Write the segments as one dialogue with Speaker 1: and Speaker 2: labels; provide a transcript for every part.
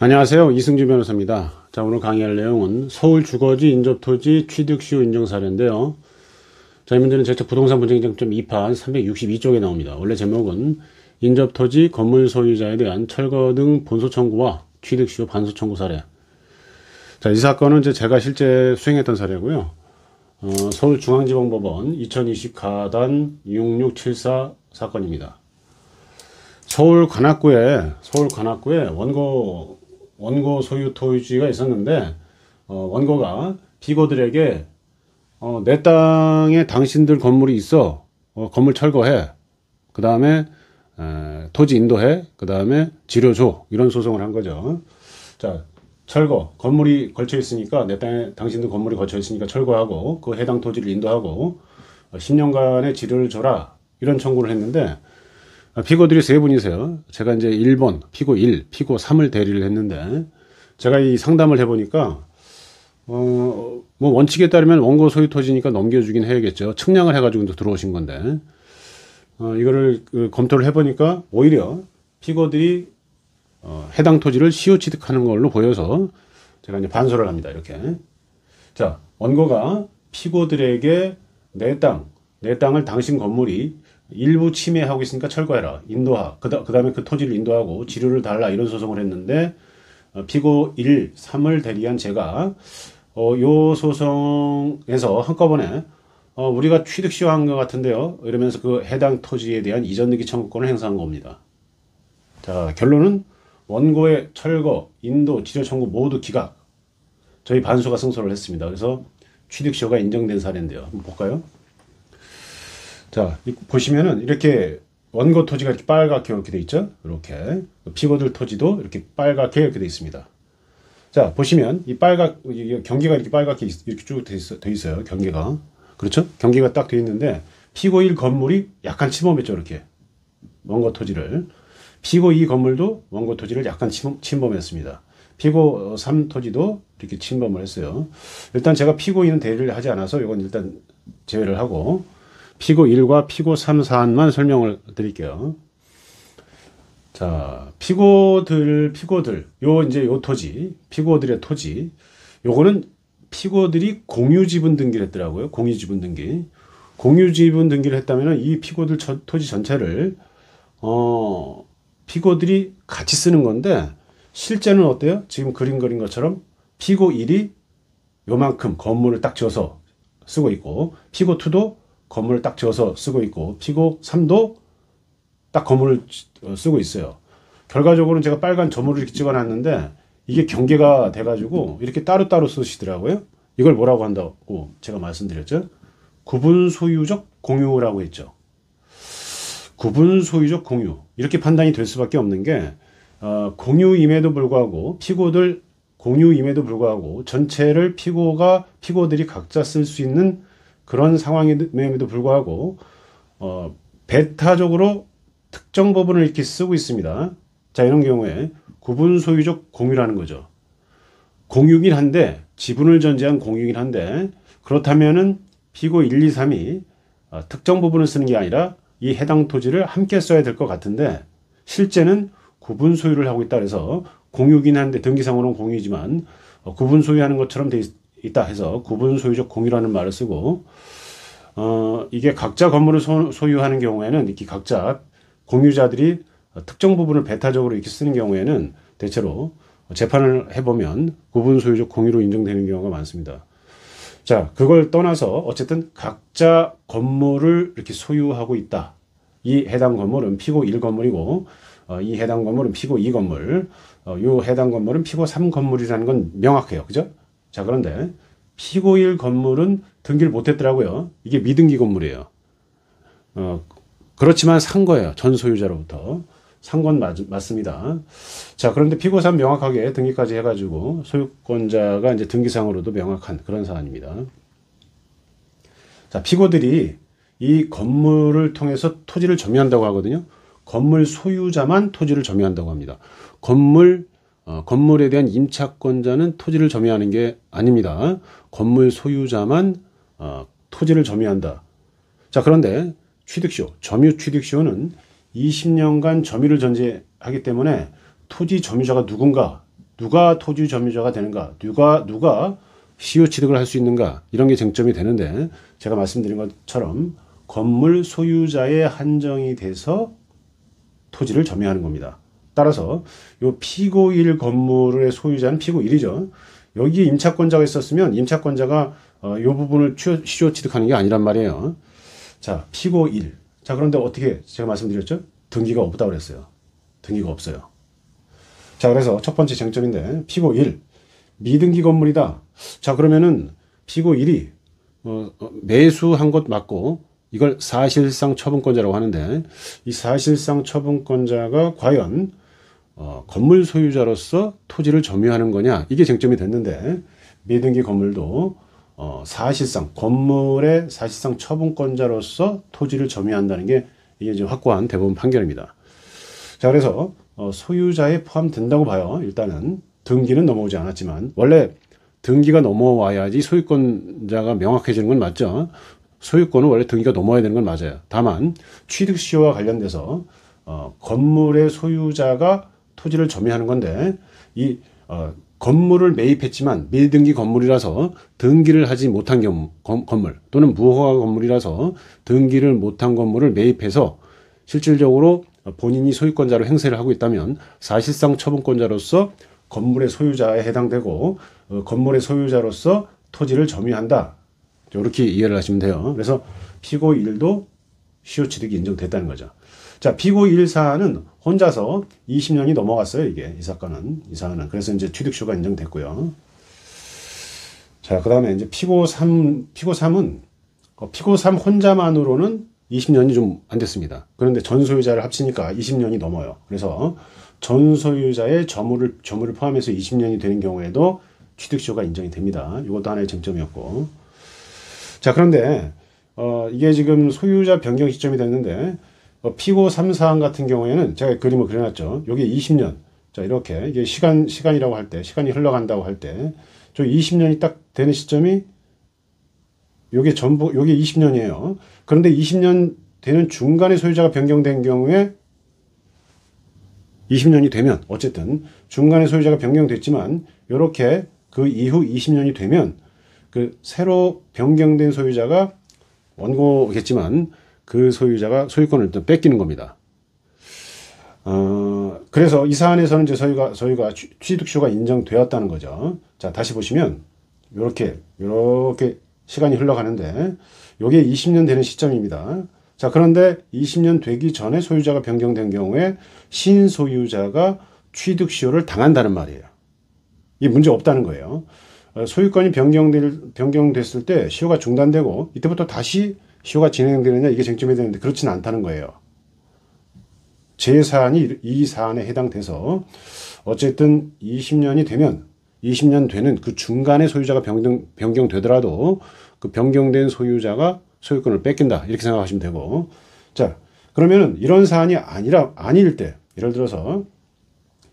Speaker 1: 안녕하세요. 이승주 변호사입니다. 자, 오늘 강의할 내용은 서울 주거지 인접토지 취득시효 인정 사례인데요. 자, 이 문제는 제책 부동산 분쟁쟁점 2판 362쪽에 나옵니다. 원래 제목은 인접토지 건물 소유자에 대한 철거 등 본소 청구와 취득시효 반소 청구 사례. 자, 이 사건은 제가 실제 수행했던 사례고요. 서울중앙지방법원 2020 가단 6674 사건입니다. 서울 관악구에 원고 소유 토지가 있었는데, 원고가 피고들에게 내 땅에 당신들 건물이 있어, 건물 철거해, 그 다음에 토지 인도해, 그 다음에 지료줘, 이런 소송을 한 거죠. 자, 철거, 건물이 걸쳐 있으니까, 내 땅에 당신들 건물이 걸쳐 있으니까 철거하고 그 해당 토지를 인도하고 10년간의 지료를 줘라, 이런 청구를 했는데, 피고들이 세 분이세요. 제가 이제 1번, 피고 1, 피고 3을 대리를 했는데, 제가 이 상담을 해보니까, 뭐 원칙에 따르면 원고 소유 토지니까 넘겨주긴 해야겠죠. 측량을 해가지고 들어오신 건데, 이거를 검토를 해보니까 오히려 피고들이 해당 토지를 시효 취득하는 걸로 보여서 제가 이제 반소를 합니다. 이렇게. 자, 원고가 피고들에게 내 땅을 당신 건물이 일부 침해하고 있으니까 철거해라, 인도하, 그 다음에 그 토지를 인도하고 지료를 달라, 이런 소송을 했는데, 피고 1, 3을 대리한 제가 요 소송에서 한꺼번에 우리가 취득시효한 것 같은데요, 이러면서 그 해당 토지에 대한 이전등기 청구권을 행사한 겁니다. 자, 결론은 원고의 철거, 인도, 지료 청구 모두 기각. 저희 반소가 승소를 했습니다. 그래서 취득시효가 인정된 사례인데요. 한번 볼까요? 자, 보시면은 이렇게 원고 토지가 이렇게 빨갛게 이렇게 돼 있죠? 이렇게. 피고들 토지도 이렇게 빨갛게 이렇게 돼 있습니다. 자, 보시면 이 경계가 이렇게 빨갛게 이렇게 쭉 돼 있어요. 경계가. 그렇죠? 경계가 딱 돼 있는데, 피고 1 건물이 약간 침범했죠. 이렇게. 원고 토지를. 피고 2 건물도 원고 토지를 약간 침범했습니다. 피고 3 토지도 이렇게 침범을 했어요. 일단 제가 피고 2는 대리를 하지 않아서 이건 일단 제외를 하고, 피고 1과 피고 3 사안만 설명을 드릴게요. 자, 피고들, 요 토지, 피고들의 토지, 요거는 피고들이 공유지분 등기를 했더라고요. 공유지분 등기를 했다면 이 피고들 토지 전체를, 피고들이 같이 쓰는 건데, 실제는 어때요? 지금 그림 그린 것처럼 피고 1이 요만큼 건물을 딱 지어서 쓰고 있고, 피고 2도 건물을 딱 지어서 쓰고 있고, 피고 3도 딱 건물을 쓰고 있어요. 결과적으로는 제가 빨간 점으로 이렇게 찍어놨는데, 이게 경계가 돼가지고 이렇게 따로따로 쓰시더라고요. 이걸 뭐라고 한다고 제가 말씀드렸죠? 구분소유적 공유라고 했죠. 구분소유적 공유. 이렇게 판단이 될 수밖에 없는 게, 공유임에도 불구하고, 피고들 공유임에도 불구하고 전체를 피고들이 각자 쓸 수 있는 그런 상황임에도 불구하고 배타적으로 특정 부분을 이렇게 쓰고 있습니다. 자, 이런 경우에 구분 소유적 공유라는 거죠. 공유긴 한데, 지분을 전제한 공유긴 한데, 그렇다면은 피고 1, 2, 3이 특정 부분을 쓰는 게 아니라 이 해당 토지를 함께 써야 될 것 같은데, 실제는 구분 소유를 하고 있다 그래서, 공유긴 한데 등기상으로는 공유지만 구분 소유하는 것처럼 돼 있다 해서 구분 소유적 공유라는 말을 쓰고, 이게 각자 건물을 소유하는 경우에는 이렇게 각자 공유자들이 특정 부분을 배타적으로 이렇게 쓰는 경우에는 대체로 재판을 해보면 구분 소유적 공유로 인정되는 경우가 많습니다. 자, 그걸 떠나서 어쨌든 각자 건물을 이렇게 소유하고 있다. 이 해당 건물은 피고 1 건물이고, 이 해당 건물은 피고 2 건물, 요 해당 건물은 피고 3 건물이라는 건 명확해요. 그죠? 자, 그런데 피고 1 건물은 등기를 못했더라고요. 이게 미등기 건물이에요. 그렇지만 산 거예요. 전 소유자로부터. 산 건 맞습니다. 자, 그런데 피고 3 명확하게 등기까지 해가지고 소유권자가 이제 등기상으로도 명확한 그런 사안입니다. 자, 피고들이 이 건물을 통해서 토지를 점유한다고 하거든요. 건물 소유자만 토지를 점유한다고 합니다. 건물에 대한 임차권자는 토지를 점유하는 게 아닙니다. 건물 소유자만 토지를 점유한다. 자, 그런데 점유 취득시효는 20년간 점유를 전제하기 때문에 토지 점유자가 누가 토지 점유자가 되는가, 누가 시효 취득을 할 수 있는가, 이런 게 쟁점이 되는데, 제가 말씀드린 것처럼 건물 소유자의 한정이 돼서 토지를 점유하는 겁니다. 따라서 요 피고 1 건물의 소유자는 피고 1이죠. 여기에 임차권자가 있었으면 임차권자가 요 부분을 시효 취득하는 게 아니란 말이에요. 자, 피고 1. 자, 그런데 어떻게 제가 말씀드렸죠? 등기가 없다고 그랬어요. 등기가 없어요. 자, 그래서 첫 번째 쟁점인데, 피고 1. 미등기 건물이다. 자, 그러면은 피고 1이 매수한 것 맞고 이걸 사실상 처분권자라고 하는데, 이 사실상 처분권자가 과연 건물 소유자로서 토지를 점유하는 거냐, 이게 쟁점이 됐는데, 미등기 건물도 사실상 건물의 사실상 처분권자로서 토지를 점유한다는 게 이게 이제 확고한 대법원 판결입니다. 자, 그래서 소유자에 포함된다고 봐요. 일단은 등기는 넘어오지 않았지만, 원래 등기가 넘어와야지 소유권자가 명확해지는 건 맞죠. 소유권은 원래 등기가 넘어야 되는 건 맞아요. 다만 취득시효와 관련돼서 건물의 소유자가 토지를 점유하는 건데, 이 건물을 매입했지만 미등기 건물이라서 등기를 하지 못한 경우, 건물 또는 무허가 건물이라서 등기를 못한 건물을 매입해서 실질적으로 본인이 소유권자로 행세를 하고 있다면 사실상 처분권자로서 건물의 소유자에 해당되고 건물의 소유자로서 토지를 점유한다. 이렇게 이해를 하시면 돼요. 그래서 피고 1도 시효 취득이 인정됐다는 거죠. 자, 피고 1 사안은 혼자서 20년이 넘어갔어요. 이 사건은. 그래서 이제 취득시효가 인정됐고요. 자, 그 다음에 이제 피고 3은, 피고 3 혼자만으로는 20년이 좀 안 됐습니다. 그런데 전 소유자를 합치니까 20년이 넘어요. 그래서 전 소유자의 점유를 포함해서 20년이 되는 경우에도 취득시효가 인정이 됩니다. 이것도 하나의 쟁점이었고. 자, 그런데 이게 지금 소유자 변경 시점이 됐는데, 피고 3 사안 같은 경우에는 제가 그림을 그려놨죠. 여기 20년. 자, 이렇게 이게 시간이라고 할 때, 시간이 흘러간다고 할 때, 저 20년이 딱 되는 시점이 요게 20년이에요. 그런데 20년 되는 중간에 소유자가 변경된 경우에 20년이 되면, 어쨌든 중간에 소유자가 변경됐지만 요렇게 그 이후 20년이 되면 그 새로 변경된 소유자가 원고겠지만 그 소유자가 소유권을 일단 뺏기는 겁니다. 그래서 이 사안에서는 이제 소유가 취득시효가 인정되었다는 거죠. 자, 다시 보시면 요렇게 시간이 흘러가는데 요게 20년 되는 시점입니다. 자, 그런데 20년 되기 전에 소유자가 변경된 경우에 신소유자가 취득시효를 당한다는 말이에요. 이게 문제 없다는 거예요. 소유권이 변경됐을 때 시효가 중단되고 이때부터 다시 시효가 진행되느냐, 이게 쟁점이 되는데 그렇지는 않다는 거예요. 제 사안이 이 사안에 해당돼서 어쨌든 20년이 되면 20년 되는 그 중간에 소유자가 변경되더라도 그 변경된 소유자가 소유권을 뺏긴다, 이렇게 생각하시면 되고. 자, 그러면은 이런 사안이 아닐 때, 예를 들어서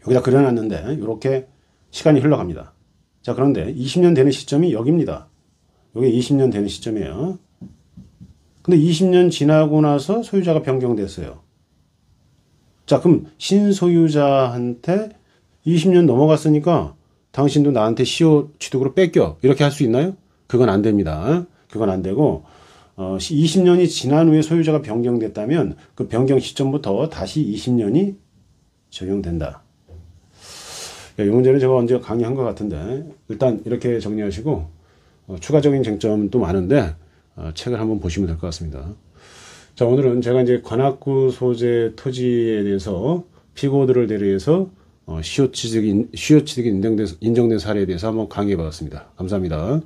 Speaker 1: 여기다 그려놨는데 이렇게 시간이 흘러갑니다. 자, 그런데 20년 되는 시점이 여기입니다. 여기 20년 되는 시점이에요. 근데 20년 지나고 나서 소유자가 변경됐어요. 자, 그럼 신소유자한테 20년 넘어갔으니까 당신도 나한테 시효 취득으로 뺏겨, 이렇게 할 수 있나요? 그건 안 됩니다. 그건 안 되고 20년이 지난 후에 소유자가 변경됐다면 그 변경 시점부터 다시 20년이 적용된다. 이 문제는 제가 언제 강의한 것 같은데 일단 이렇게 정리하시고 추가적인 쟁점도 많은데 책을 한번 보시면 될 것 같습니다. 자, 오늘은 제가 이제 관악구 소재 토지에 대해서 피고들을 대리해서 시효 취득이 인정된 사례에 대해서 한번 강의해 봤습니다. 감사합니다.